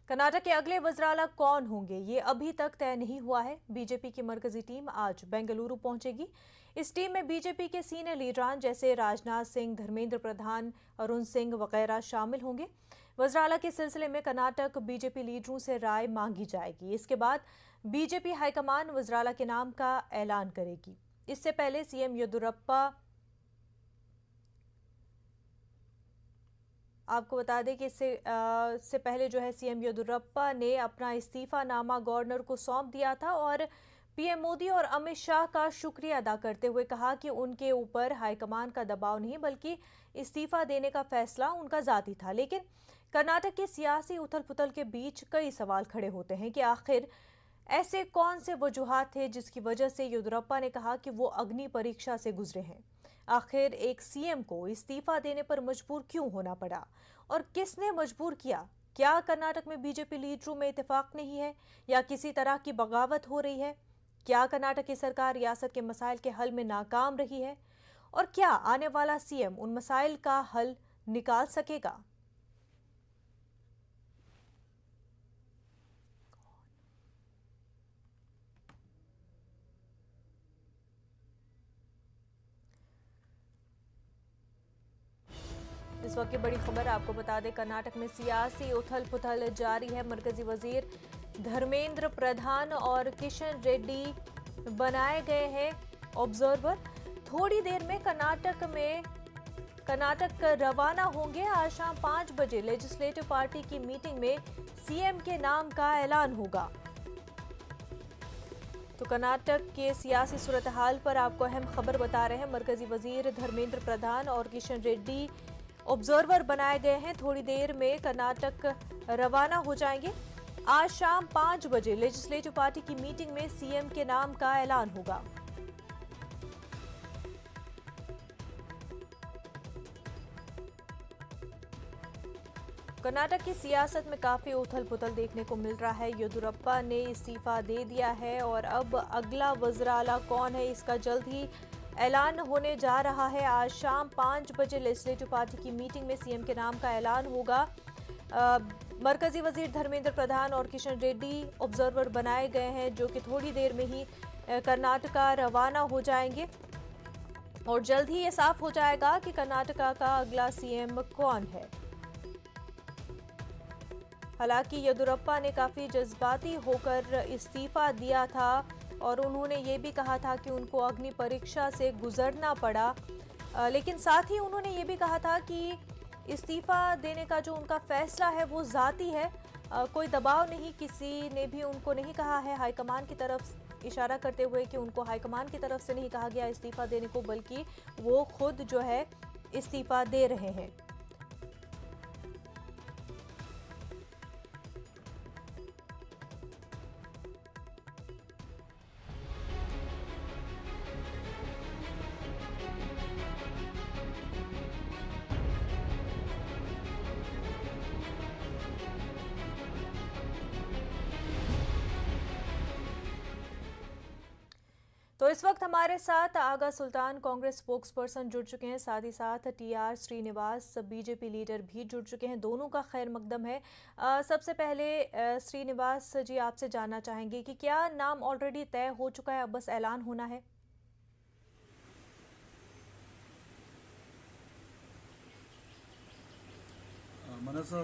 कर्नाटक के अगले वज़राला कौन होंगे ये अभी तक तय नहीं हुआ है। बीजेपी की मरकजी टीम आज बेंगलुरु पहुंचेगी। इस टीम में बीजेपी के सीनियर लीडरान जैसे राजनाथ सिंह, धर्मेंद्र प्रधान, अरुण सिंह वगैरह शामिल होंगे। वज़राला के सिलसिले में कर्नाटक बीजेपी लीडरों से राय मांगी जाएगी। इसके बाद बीजेपी हाईकमान वज़राला के नाम का ऐलान करेगी। इससे पहले सीएम येदियुरप्पा, आपको बता दें कि इससे पहले जो है सीएम येदियुरप्पा ने अपना इस्तीफानामा गवर्नर को सौंप दिया था और पीएम मोदी और अमित शाह का शुक्रिया अदा करते हुए कहा कि उनके ऊपर हाईकमान का दबाव नहीं बल्कि इस्तीफा देने का फैसला उनका जाती था। लेकिन कर्नाटक की सियासी उथल पुथल के बीच कई सवाल खड़े होते हैं कि आखिर ऐसे कौन से वजूहात थे जिसकी वजह से येदियुरप्पा ने कहा कि वो अग्नि परीक्षा से गुजरे हैं। आखिर एक सीएम को इस्तीफा देने पर मजबूर क्यों होना पड़ा और किसने मजबूर किया? क्या कर्नाटक में बीजेपी लीडरों में इत्तेफाक नहीं है या किसी तरह की बगावत हो रही है? क्या कर्नाटक की सरकार रियासत के मसाइल के हल में नाकाम रही है और क्या आने वाला सीएम उन मसाइल का हल निकाल सकेगा? इस वक्त की बड़ी खबर आपको बता दें, कर्नाटक में सियासी उथल पुथल जारी है। मरकजी वजीर धर्मेंद्र प्रधान और किशन रेड्डी बनाए गए हैं ऑब्जर्वर। थोड़ी देर में कर्नाटक रवाना होंगे। आज शाम 5 बजे लेजिस्लेटिव पार्टी की मीटिंग में सीएम के नाम का ऐलान होगा। तो कर्नाटक के सियासी सूरत हाल पर आपको अहम खबर बता रहे हैं। मरकजी वजीर धर्मेंद्र प्रधान और किशन रेड्डी ऑब्जर्वर बनाए गए हैं। थोड़ी देर में कर्नाटक रवाना हो जाएंगे। आज शाम 5 बजे लेजिस्लेटिव पार्टी की मीटिंग में सीएम के नाम का ऐलान होगा। कर्नाटक की सियासत में काफी उथल पुथल देखने को मिल रहा है। येदियुरप्पा ने इस्तीफा दे दिया है और अब अगला वज़राला कौन है इसका जल्द ही ऐलान होने जा रहा है। आज शाम 5 बजे लेजिस्लेटिव पार्टी की मीटिंग में सीएम के नाम का ऐलान होगा। मरकजी वजीर धर्मेंद्र प्रधान और किशन रेड्डी ऑब्जर्वर बनाए गए हैं जो कि थोड़ी देर में ही कर्नाटका रवाना हो जाएंगे और जल्द ही ये साफ हो जाएगा कि कर्नाटका का अगला सीएम कौन है। हालांकि येदियुरप्पा ने काफी जज्बाती होकर इस्तीफा दिया था और उन्होंने ये भी कहा था कि उनको अग्नि परीक्षा से गुजरना पड़ा, लेकिन साथ ही उन्होंने ये भी कहा था कि इस्तीफा देने का जो उनका फैसला है वो जाती है, कोई दबाव नहीं, किसी ने भी उनको नहीं कहा है हाईकमान की तरफ, इशारा करते हुए कि उनको हाईकमान की तरफ से नहीं कहा गया इस्तीफा देने को, बल्कि वो खुद जो है इस्तीफा दे रहे हैं। तो इस वक्त हमारे साथ आगा सुल्तान कांग्रेस स्पोक्स पर्सन जुड़ चुके हैं, साथ ही साथ टीआर श्रीनिवास बीजेपी लीडर भी जुड़ चुके हैं। दोनों का खैर मकदम है। सबसे पहले श्रीनिवास जी आपसे जानना चाहेंगे कि क्या नाम ऑलरेडी तय हो चुका है, अब बस ऐलान होना है? मनसा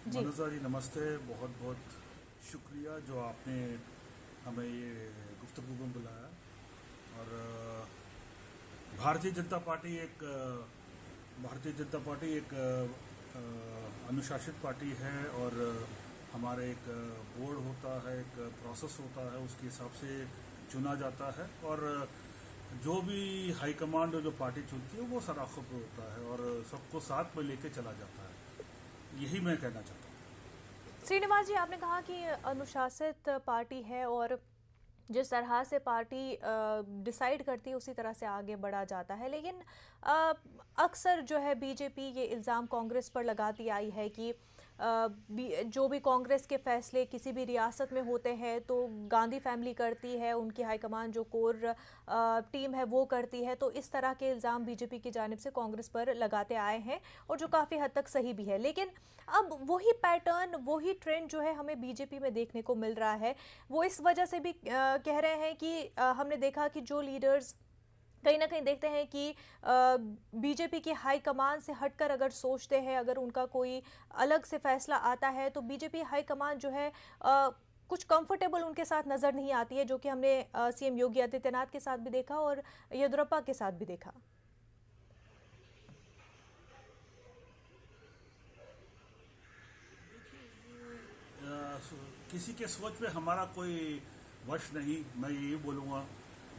जी नमस्ते, बहुत बहुत शुक्रिया जो आपने हमें ये गुफ्तगू में बुलाया। और भारतीय जनता पार्टी एक अनुशासित पार्टी है और हमारे एक बोर्ड होता है, एक प्रोसेस होता है, उसके हिसाब से चुना जाता है और जो भी हाईकमांड जो पार्टी चुनती है वो सराखत होता है और सबको साथ में लेके चला जाता है। यही मैं कहना चाहता हूँ। श्रीनिवास जी, आपने कहा कि अनुशासित पार्टी है और जिस तरह से पार्टी डिसाइड करती है उसी तरह से आगे बढ़ा जाता है, लेकिन अक्सर जो है बीजेपी ये इल्ज़ाम कांग्रेस पर लगाती आई है कि जो भी कांग्रेस के फैसले किसी भी रियासत में होते हैं तो गांधी फैमिली करती है, उनकी हाईकमान जो कोर टीम है वो करती है। तो इस तरह के इल्ज़ाम बीजेपी की जानिब से कांग्रेस पर लगाते आए हैं और जो काफ़ी हद तक सही भी है। लेकिन अब वही पैटर्न, वही ट्रेंड जो है हमें बीजेपी में देखने को मिल रहा है। वो इस वजह से भी कह रहे हैं कि हमने देखा कि जो लीडर्स कहीं ना कहीं देखते हैं कि बीजेपी की हाई कमान से हटकर अगर सोचते हैं, अगर उनका कोई अलग से फैसला आता है तो बीजेपी हाई कमान जो है कुछ कंफर्टेबल उनके साथ नज़र नहीं आती है, जो कि हमने सीएम योगी आदित्यनाथ के साथ भी देखा और येदियुरप्पा के साथ भी देखा। किसी के सोच में हमारा कोई वश नहीं। मैं यही बोलूँगा,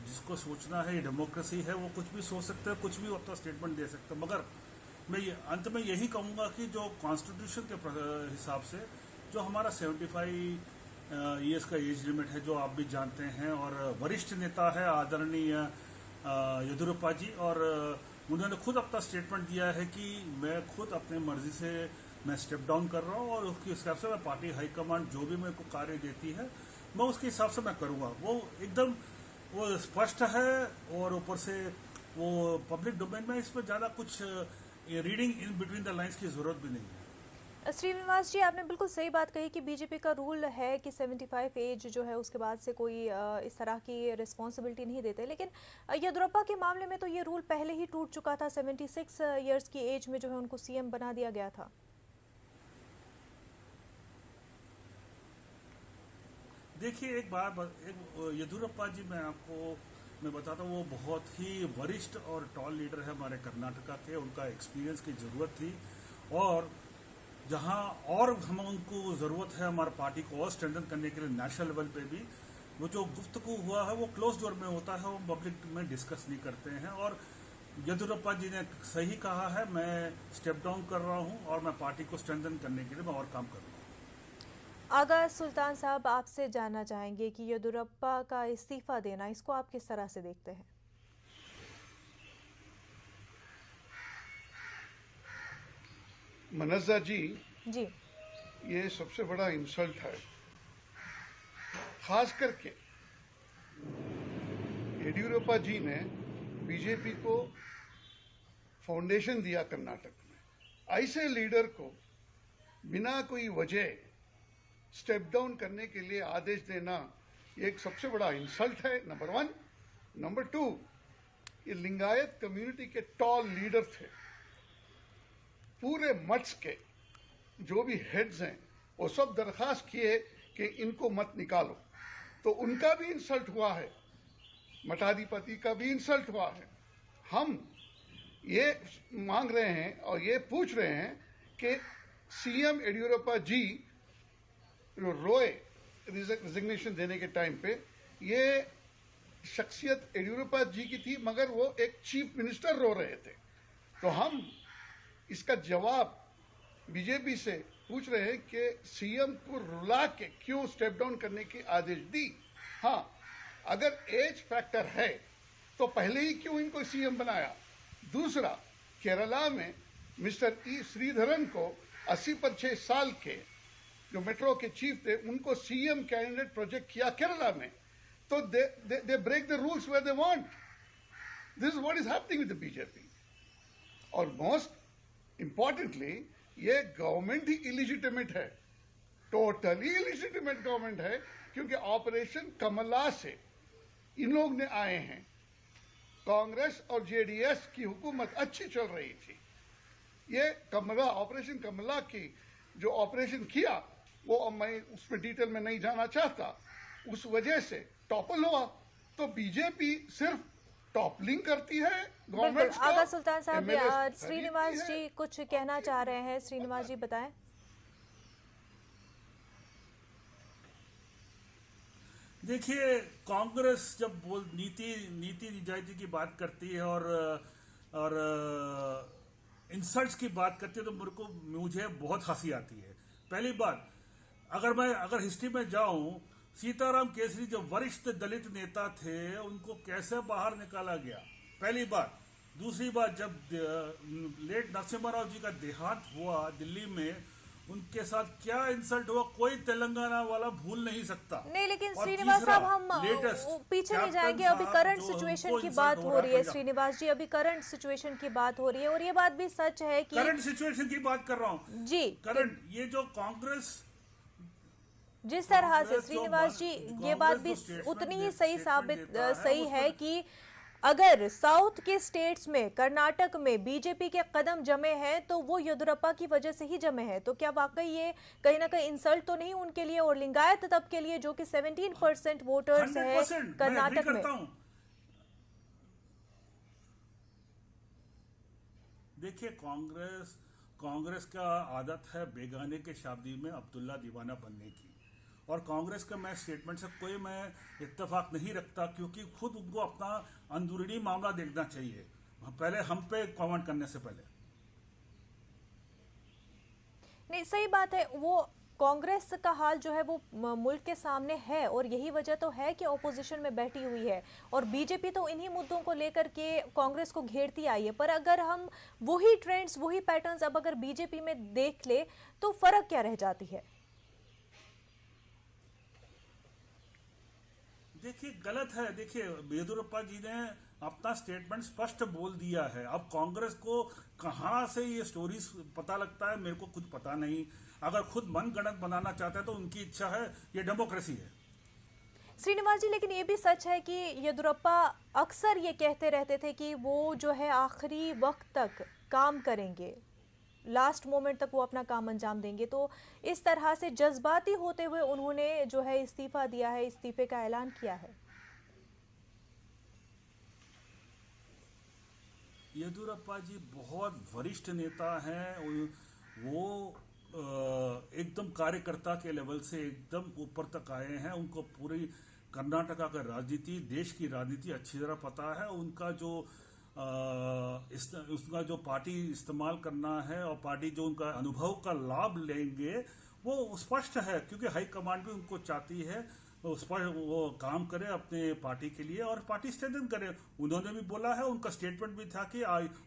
जिसको सोचना है, ये डेमोक्रेसी है, वो कुछ भी सोच सकता है, कुछ भी अपना स्टेटमेंट दे सकता है। मगर मैं अंत में यही कहूँगा कि जो कॉन्स्टिट्यूशन के हिसाब से जो हमारा 75 ईयर्स का एज लिमिट है, जो आप भी जानते हैं, और वरिष्ठ नेता है आदरणीय येदियुरप्पा जी, और उन्होंने खुद अपना स्टेटमेंट दिया है कि मैं खुद अपनी मर्जी से मैं स्टेप डाउन कर रहा हूँ और उसके हिसाब से मैं पार्टी हाईकमांड जो भी मेरे को कार्य देती है मैं उसके हिसाब से मैं करूँगा। वो एकदम वो स्पष्ट है, और ऊपर से वो पब्लिक डोमेन में इसमें ज़्यादा कुछ reading in between the lines की ज़रूरत भी नहीं है। श्रीनिवास जी, आपने बिल्कुल सही बात कही कि बीजेपी का रूल है कि 75 एज जो है उसके बाद से कोई इस तरह की रिस्पॉन्सिबिलिटी नहीं देते। लेकिन येदियुरप्पा के मामले में तो ये रूल पहले ही टूट चुका था। 76 ईयर्स की एज में जो है उनको सीएम बना दिया गया था। देखिए, एक येदियुरप्पा जी, मैं बताता हूँ, वो बहुत ही वरिष्ठ और टॉल लीडर है हमारे कर्नाटका के। उनका एक्सपीरियंस की ज़रूरत थी, और जहाँ और हम उनको ज़रूरत है हमारी पार्टी को और स्ट्रेंथन करने के लिए नेशनल लेवल पे भी, वो जो गुफ्तगू हुआ है वो क्लोज डोर में होता है, वो पब्लिक में डिस्कस नहीं करते हैं। और येदियुरप्पा जी ने सही कहा है, मैं स्टेप डाउन कर रहा हूँ और मैं पार्टी को स्ट्रेंथन करने के लिए मैं और काम कर रहा हूँ। आगा सुल्तान साहब, आपसे जानना चाहेंगे कि येदियुरप्पा का इस्तीफा देना, इसको आप किस तरह से देखते हैं? मनजा जी, जी, ये सबसे बड़ा इंसल्ट है। खास करके येदियुरप्पा जी ने बीजेपी को फाउंडेशन दिया कर्नाटक में। ऐसे लीडर को बिना कोई वजह स्टेप डाउन करने के लिए आदेश देना एक सबसे बड़ा इंसल्ट है, नंबर 1। नंबर 2, ये लिंगायत कम्युनिटी के टॉल लीडर थे। पूरे मठ्स के जो भी हेड्स हैं वो सब दरखास्त किए कि इनको मत निकालो, तो उनका भी इंसल्ट हुआ है, मठाधिपति का भी इंसल्ट हुआ है। हम ये मांग रहे हैं और ये पूछ रहे हैं कि सीएम येदियुरप्पा जी रोए रिजिग्नेशन देने के टाइम पे, ये शख्सियत येदियुरप्पा जी की थी, मगर वो एक चीफ मिनिस्टर रो रहे थे। तो हम इसका जवाब बीजेपी से पूछ रहे हैं कि सीएम को रुला के क्यों स्टेप डाउन करने की आदेश दी। हाँ, अगर एज फैक्टर है तो पहले ही क्यों इनको सीएम बनाया। दूसरा, केरला में मिस्टर ई श्रीधरन को 80 पर 6 साल के जो मेट्रो के चीफ थे, उनको सीएम कैंडिडेट प्रोजेक्ट किया केरला में, तो they break the rules where they want. This is what is happening with the BJP. और मोस्ट इंपॉर्टेंटली, ये गवर्नमेंट ही इलिजिटिमेट है, टोटली इलिजिटिमेट गवर्नमेंट है, क्योंकि ऑपरेशन कमला से इन लोग ने आए हैं। कांग्रेस और जेडीएस की हुकूमत अच्छी चल रही थी। ये कमला, ऑपरेशन कमला की जो ऑपरेशन किया, वो मैं उसमें डिटेल में नहीं जाना चाहता, उस वजह से टॉपल हुआ। तो बीजेपी सिर्फ टॉपलिंग करती है गवर्नमेंट। आगा सुल्तान साहब, श्रीनिवास जी कुछ कहना चाह रहे हैं। श्रीनिवास जी बताएं। देखिए, कांग्रेस जब नीति निजाती की बात करती है और इंसल्ट्स की बात करती है, तो मुझे बहुत हंसी आती है। पहली बात, अगर हिस्ट्री में जाऊं, सीताराम केसरी जो वरिष्ठ दलित नेता थे, उनको कैसे बाहर निकाला गया, पहली बात। दूसरी बात, जब लेट नरसिम्हा राव जी का देहांत हुआ दिल्ली में, उनके साथ क्या इंसल्ट हुआ कोई तेलंगाना वाला भूल नहीं सकता। नहीं, लेकिन और श्रीनिवास तीसरा, साहब हम लेटेस्ट पीछे नहीं कैप्टन जाएंगे। अभी साहब करंट जो सिचुएशन उनको की इंसल्ट बात हो हो रहा रही है पंजाब। श्रीनिवास जी, अभी करंट सिचुएशन की बात हो रही है और ये बात भी सच है कि करंट सिचुएशन की बात कर रहा हूँ जी करंट, ये जो कांग्रेस जिस तरह से कांग्रेस जो श्रीनिवास जी कांग्रेस ये बात जो भी स्टेटमेंट उतनी ही दे- सही स्टेटमेंट साबित देता है, सही उसमें- है कि अगर साउथ के स्टेट्स में, कर्नाटक में बीजेपी के कदम जमे हैं तो वो येदियुरप्पा की वजह से ही जमे हैं। तो क्या वाकई ये कहीं ना कहीं इंसल्ट तो नहीं उनके लिए और लिंगायत तब के लिए जो कि 17% वोटर्स है 100% कर्नाटक में? करता हूं। देखिए कांग्रेस का आदत है बेगाने के शादी में अब्दुल्ला दीवाना बनने की, और कांग्रेस का मैं स्टेटमेंट से कोई मैं इत्तेफाक नहीं रखता, क्योंकि खुद उनको अपना अंदरूनी मामला देखना चाहिए पहले हम पे कमेंट करने से पहले। नहीं, सही बात है। वो कांग्रेस का हाल जो है वो मुल्क के सामने है और यही वजह तो है कि ऑपोजिशन में बैठी हुई है और बीजेपी तो इन्हीं मुद्दों को लेकर के कांग्रेस को घेरती आई है। पर अगर हम वही ट्रेंड्स, वही पैटर्न्स अब अगर बीजेपी में देख ले तो फर्क क्या रह जाती है? देखिए गलत है। देखिए येदियुरप्पा जी ने अपना स्टेटमेंट स्पष्ट बोल दिया है। अब कांग्रेस को कहां से ये स्टोरीज पता लगता है मेरे को कुछ पता नहीं। अगर खुद मन गणत बनाना चाहते हैं तो उनकी इच्छा है, ये डेमोक्रेसी है। श्रीनिवास जी, लेकिन ये भी सच है कि येदियुरप्पा अक्सर ये कहते रहते थे कि वो जो है आखिरी वक्त तक काम करेंगे, लास्ट मोमेंट तक वो अपना काम अंजाम देंगे। तो इस तरह से जज्बाती होते हुए उन्होंने जो है इस्तीफा दिया है, इस्तीफे का ऐलान किया है। येदियुरप्पा जी बहुत वरिष्ठ नेता हैं। वो एकदम कार्यकर्ता के लेवल से एकदम ऊपर तक आए हैं। उनको पूरी कर्नाटका का राजनीति, देश की राजनीति अच्छी तरह पता है। उनका जो उसका जो पार्टी इस्तेमाल करना है और पार्टी जो उनका अनुभव का लाभ लेंगे वो स्पष्ट है, क्योंकि हाई कमांड भी उनको चाहती है वो काम करे अपने पार्टी के लिए और पार्टी स्ट्रेंथन करे। उन्होंने भी बोला है, उनका स्टेटमेंट भी था कि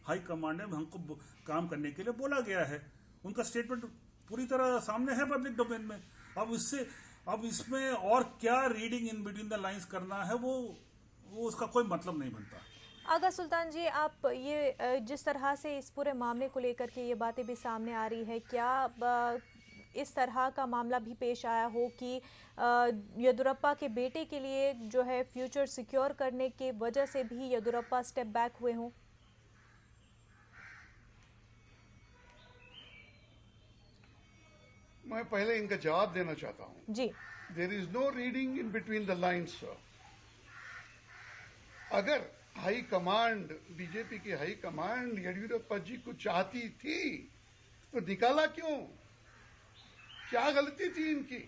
हाई कमांड ने हमको काम करने के लिए बोला गया है। उनका स्टेटमेंट पूरी तरह सामने है पब्लिक डोमेन में। अब इसमें और क्या reading in between the lines करना है वो उसका कोई मतलब नहीं बनता। आगा सुल्तान जी, आप ये जिस तरह से इस पूरे मामले को लेकर के ये बातें भी सामने आ रही है, क्या इस तरह का मामला भी पेश आया हो कि येदियुरप्पा के बेटे के लिए जो है फ्यूचर सिक्योर करने के वजह से भी येदियुरप्पा स्टेप बैक हुए हों? मैं पहले इनका जवाब देना चाहता हूं जी। There is no reading in between the lines sir. अगर हाई कमांड, बीजेपी की हाई कमांड येदियुरप्पा जी को चाहती थी तो निकाला क्यों? क्या गलती थी इनकी?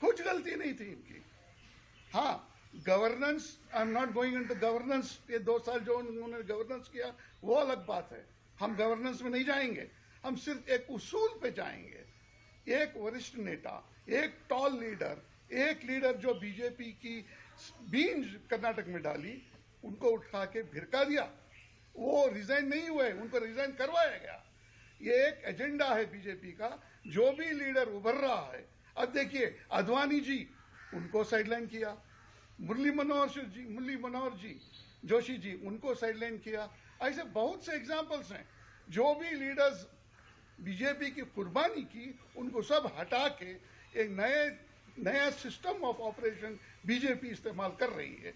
कुछ गलती नहीं थी इनकी। हाँ, governance, I am not going into governance. ये 2 साल जो उन्होंने गवर्नेंस किया वो अलग बात है, हम गवर्नेंस में नहीं जाएंगे। हम सिर्फ एक उसूल पे जाएंगे। एक वरिष्ठ नेता, एक टॉल लीडर, एक लीडर जो बीजेपी की बीन कर्नाटक में डाली, उनको उठा के भिरका दिया। वो रिजाइन नहीं हुए, उनको रिजाइन करवाया गया। ये एक एजेंडा है बीजेपी का। जो भी लीडर उभर रहा है, अब देखिए अद्वानी जी, उनको साइडलाइन किया। मुरली मनोहर जी जोशी जी, उनको साइडलाइन किया। ऐसे बहुत से एग्जाम्पल्स हैं। जो भी लीडर्स बीजेपी की कुर्बानी की, उनको सब हटा के एक नया सिस्टम ऑफ ऑपरेशन बीजेपी इस्तेमाल कर रही है।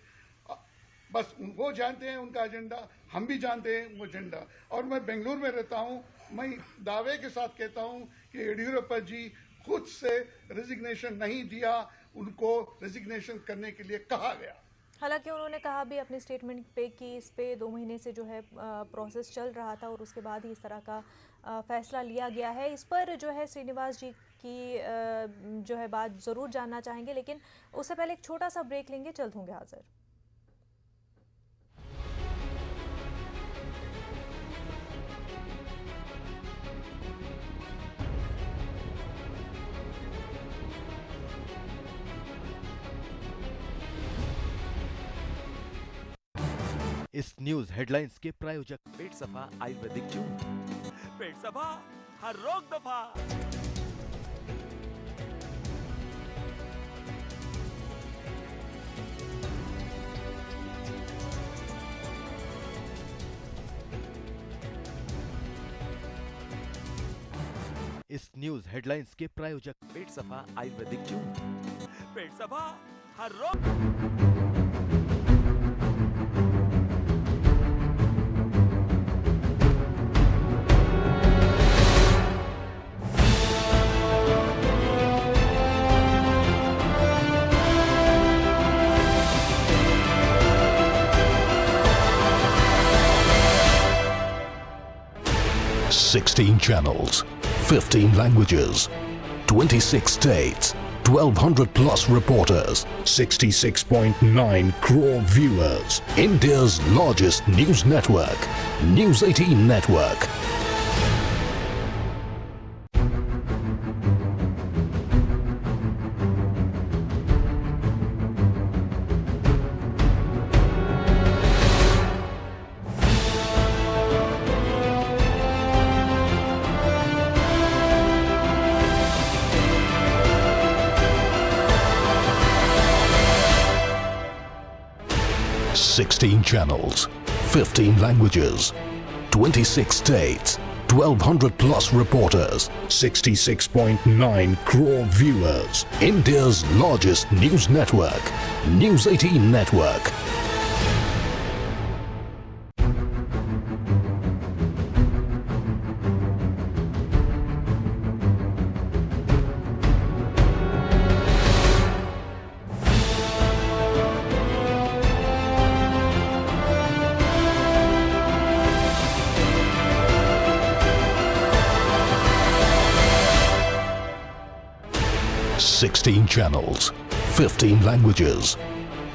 बस वो जानते हैं उनका एजेंडा, हम भी जानते हैं वो एजेंडा। और मैं बेंगलुरु में रहता हूं, मैं दावे के साथ कहता हूं कि येदियुरप्पा जी खुद से रेजिग्नेशन नहीं दिया, उनको रेजिग्नेशन करने के लिए कहा गया। हालांकि उन्होंने कहा भी अपने स्टेटमेंट पे कि इस पे 2 महीने से जो है प्रोसेस चल रहा था और उसके बाद ही इस तरह का फैसला लिया गया है। इस पर जो है श्रीनिवास जी की जो है बात ज़रूर जानना चाहेंगे, लेकिन उससे पहले एक छोटा सा ब्रेक लेंगे, जल्द होंगे हाजिर। इस न्यूज हेडलाइंस के प्रायोजक पेट सफा आयुर्वेदिक चूर्ण, पेट सफा हर रोक दफा। इस न्यूज हेडलाइंस के प्रायोजक पेट सफा आयुर्वेदिक चूर्ण। पेट सफा हर रोक। Sixteen channels, 15 languages, 26 states, 1,200 plus reporters, 66.9 crore viewers. India's largest news network, News 18 Network. Sixteen channels, 15 languages, 26 states, 1,200 plus reporters, 66.9 crore viewers. India's largest news network, News 18 Network. Sixteen channels, 15 languages,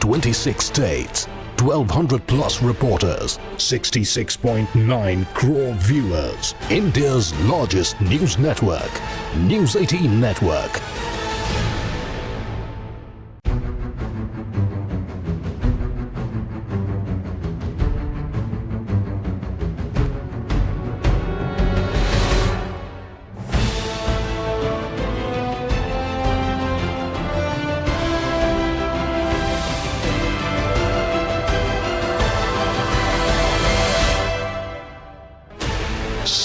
26 states, 1,200 plus reporters, 66.9 crore viewers. India's largest news network, News 18 Network.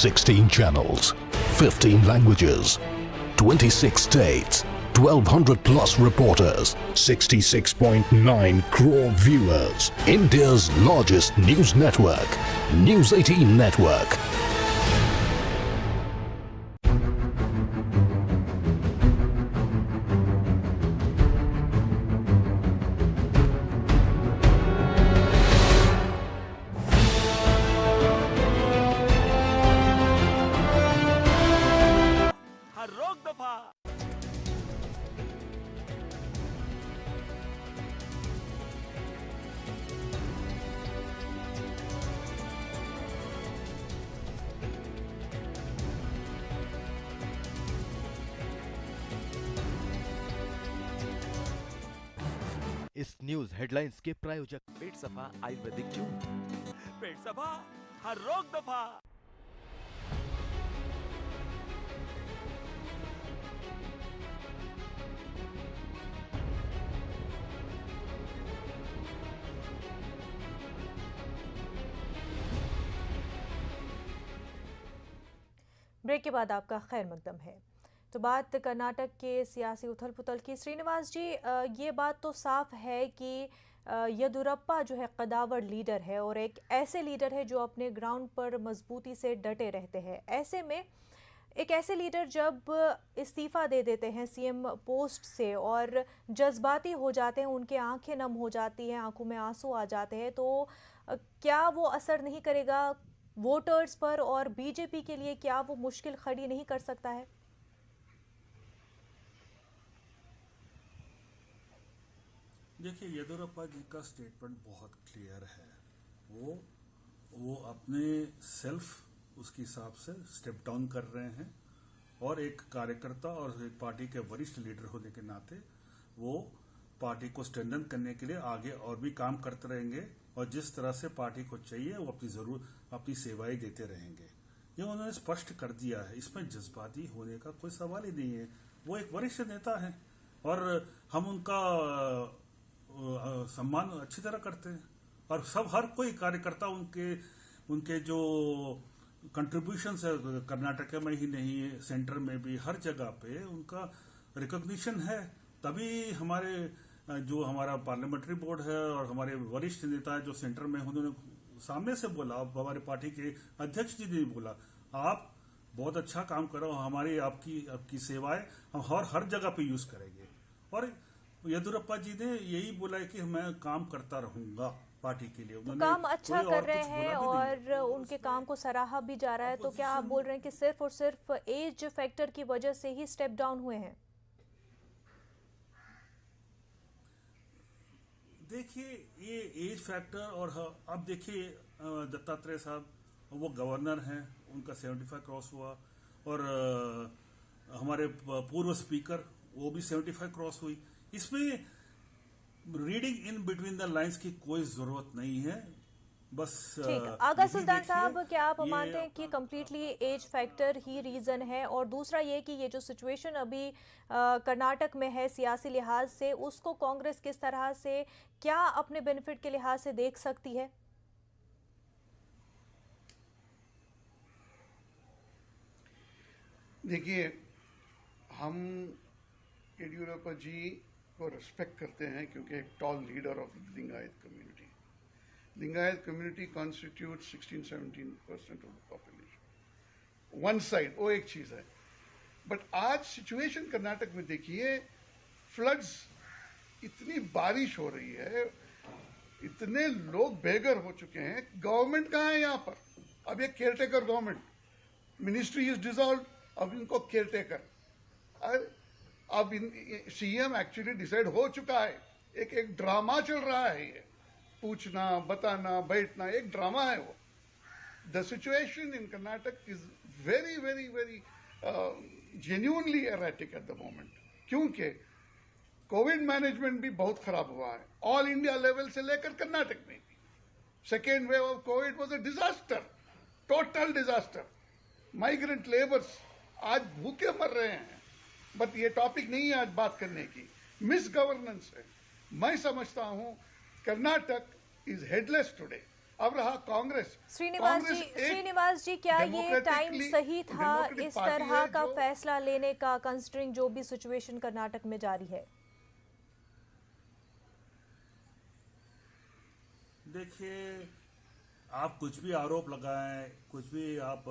Sixteen channels, 15 languages, 26 states, 1,200 plus reporters, 66.9 crore viewers. India's largest news network, News 18 Network. हर रोक दफा। इस news headlines के प्रायोजक पेट सफा आयुर्वेदिक चूर्ण। पेट सफा हर रोक दफा। ब्रेक के बाद आपका खैर मकदम है। तो बात कर्नाटक के सियासी उथल पुथल की। श्रीनिवास जी, ये बात तो साफ है कि येदियुरप्पा जो है कदावर लीडर है और एक ऐसे लीडर है जो अपने ग्राउंड पर मजबूती से डटे रहते हैं। ऐसे में एक ऐसे लीडर जब इस्तीफ़ा दे देते हैं सीएम पोस्ट से और जज्बाती हो जाते हैं, उनके आंखें नम हो जाती हैं, आंखों में आंसू आ जाते हैं, तो क्या वो असर नहीं करेगा वोटर्स पर और बीजेपी के लिए क्या वो मुश्किल खड़ी नहीं कर सकता है? देखिए, येदियुरप्पा जी का स्टेटमेंट बहुत क्लियर है। वो अपने सेल्फ उसके हिसाब से स्टेप डाउन कर रहे हैं और एक कार्यकर्ता और एक पार्टी के वरिष्ठ लीडर होने के नाते वो पार्टी को स्ट्रेंथन करने के लिए आगे और भी काम करते रहेंगे और जिस तरह से पार्टी को चाहिए वो अपनी सेवाएं देते रहेंगे। ये उन्होंने स्पष्ट कर दिया है। इसमें जज्बाती होने का कोई सवाल ही नहीं है। वो एक वरिष्ठ नेता है और हम उनका सम्मान अच्छी तरह करते हैं और हर कोई कार्यकर्ता उनके जो कंट्रीब्यूशन है कर्नाटक में ही नहीं सेंटर में भी हर जगह पे उनका रिकॉग्निशन है। तभी हमारा पार्लियामेंट्री बोर्ड है और हमारे वरिष्ठ नेता जो सेंटर में उन्होंने सामने से बोला, हमारे पार्टी के अध्यक्ष जी ने बोला, आप बहुत अच्छा काम करो, हमारी आपकी सेवाएं हम हर जगह पे यूज करेंगे। और येदियुरप्पा जी ने यही बोला है कि मैं काम करता रहूंगा पार्टी के लिए। तो काम अच्छा कर रहे हैं और उनके काम को सराहा भी जा रहा है, तो क्या आप बोल रहे हैं कि सिर्फ और सिर्फ एज फैक्टर की वजह से ही स्टेप डाउन हुए हैं? देखिए, ये एज फैक्टर और अब देखिए दत्तात्रेय साहब वो गवर्नर हैं, उनका 75 क्रॉस हुआ और हमारे पूर्व स्पीकर वो भी 75 क्रॉस हुई। इसमें reading in between the lines की कोई जरूरत नहीं है। बस ठीक है। आगा सुल्तान साहब, क्या आप मानते हैं कि कम्प्लीटली एज फैक्टर ही रीजन है? और दूसरा ये कि ये जो सिचुएशन अभी कर्नाटक में है सियासी लिहाज से, उसको कांग्रेस किस तरह से क्या अपने बेनिफिट के लिहाज से देख सकती है? देखिए, हम येदियुरप्पा जी को रिस्पेक्ट करते हैं क्योंकि एक toll leader of Lingayat community. Lingayat community constitute 16-17% of the population. One side वो एक चीज है, बट आज सिचुएशन कर्नाटक में देखिए, फ्लड्स, इतनी बारिश हो रही है, इतने लोग बेघर हो चुके हैं। गवर्नमेंट कहाँ है यहाँ पर? अब ये caretaker government, ministry is dissolve, अब इनको केयरटेकर, अब सीएम एक्चुअली डिसाइड हो चुका है। एक ड्रामा चल रहा है, ये पूछना, बताना, बैठना, एक ड्रामा है वो। The situation in Karnataka is very very very genuinely erratic at the moment, क्योंकि कोविड मैनेजमेंट भी बहुत खराब हुआ है ऑल इंडिया लेवल से लेकर कर्नाटक में भी। Second wave of Covid was a disaster, total disaster. Migrant labours आज भूखे मर रहे हैं, बट ये टॉपिक नहीं है आज बात करने की। मिस गवर्नेंस है। मैं समझता हूं कर्नाटक इज हेडलेस टुडे। अब रहा कांग्रेस। श्रीनिवास जी, क्या ये टाइम सही था इस तरह का फैसला लेने का, कंसिडरिंग जो भी सिचुएशन कर्नाटक में जारी है? देखिए, आप कुछ भी आरोप लगाएं, कुछ भी आप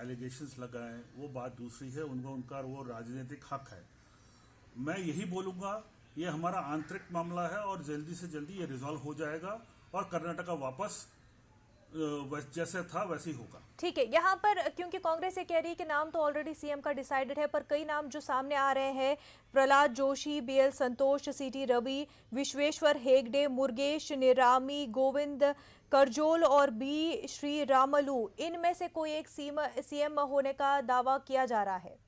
एलिगेशंस लगाएं, वो बात दूसरी है। उनका वो राजनीतिक हक है। मैं यही बोलूंगा, ये हमारा आंतरिक मामला है और जल्दी से जल्दी ये रिजॉल्व हो जाएगा और कर्नाटक वापस जैसे था वैसे ही होगा। ठीक है। यहाँ पर क्योंकि कांग्रेस ये कह रही है कि नाम तो ऑलरेडी सीएम का डिसाइडेड है, पर कई नाम जो सामने आ रहे हैं, प्रहलाद जोशी, बीएल संतोष, सीटी रवि, विश्वेश्वर हेगड़े, मुरुगेश निरामी, गोविंद करजोल और बी श्री रामलू, इनमें से कोई एक सीएम होने का दावा किया जा रहा है।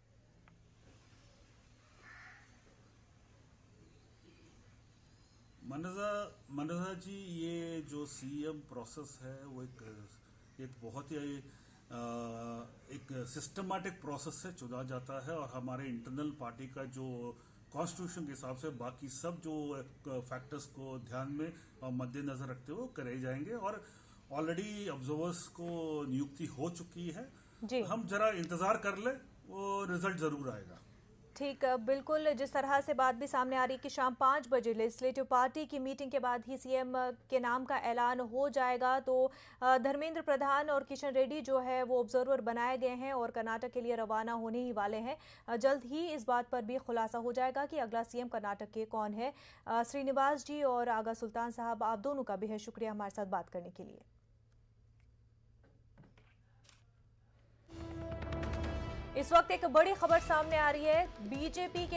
मनोजा जी, ये जो सीएम प्रोसेस है वो एक बहुत ही एक सिस्टमैटिक प्रोसेस से चुना जाता है और हमारे इंटरनल पार्टी का जो कॉन्स्टिट्यूशन के हिसाब से बाकी सब जो फैक्टर्स को ध्यान में और मद्देनजर रखते हुए करे जाएंगे और ऑलरेडी ऑब्जर्वर्स को नियुक्ति हो चुकी है जी। हम जरा इंतजार कर ले, वो रिजल्ट जरूर आएगा। ठीक, बिल्कुल। जिस तरह से बात भी सामने आ रही है कि शाम 5 बजे लेजिस्लेटिव पार्टी की मीटिंग के बाद ही सीएम के नाम का ऐलान हो जाएगा, तो धर्मेंद्र प्रधान और किशन रेड्डी जो है वो ऑब्जर्वर बनाए गए हैं और कर्नाटक के लिए रवाना होने ही वाले हैं। जल्द ही इस बात पर भी खुलासा हो जाएगा कि अगला सीएम कर्नाटक के कौन है। श्रीनिवास जी और आगा सुल्तान साहब, आप दोनों का बेहद शुक्रिया हमारे साथ बात करने के लिए। इस वक्त एक बड़ी खबर सामने आ रही है, बीजेपी के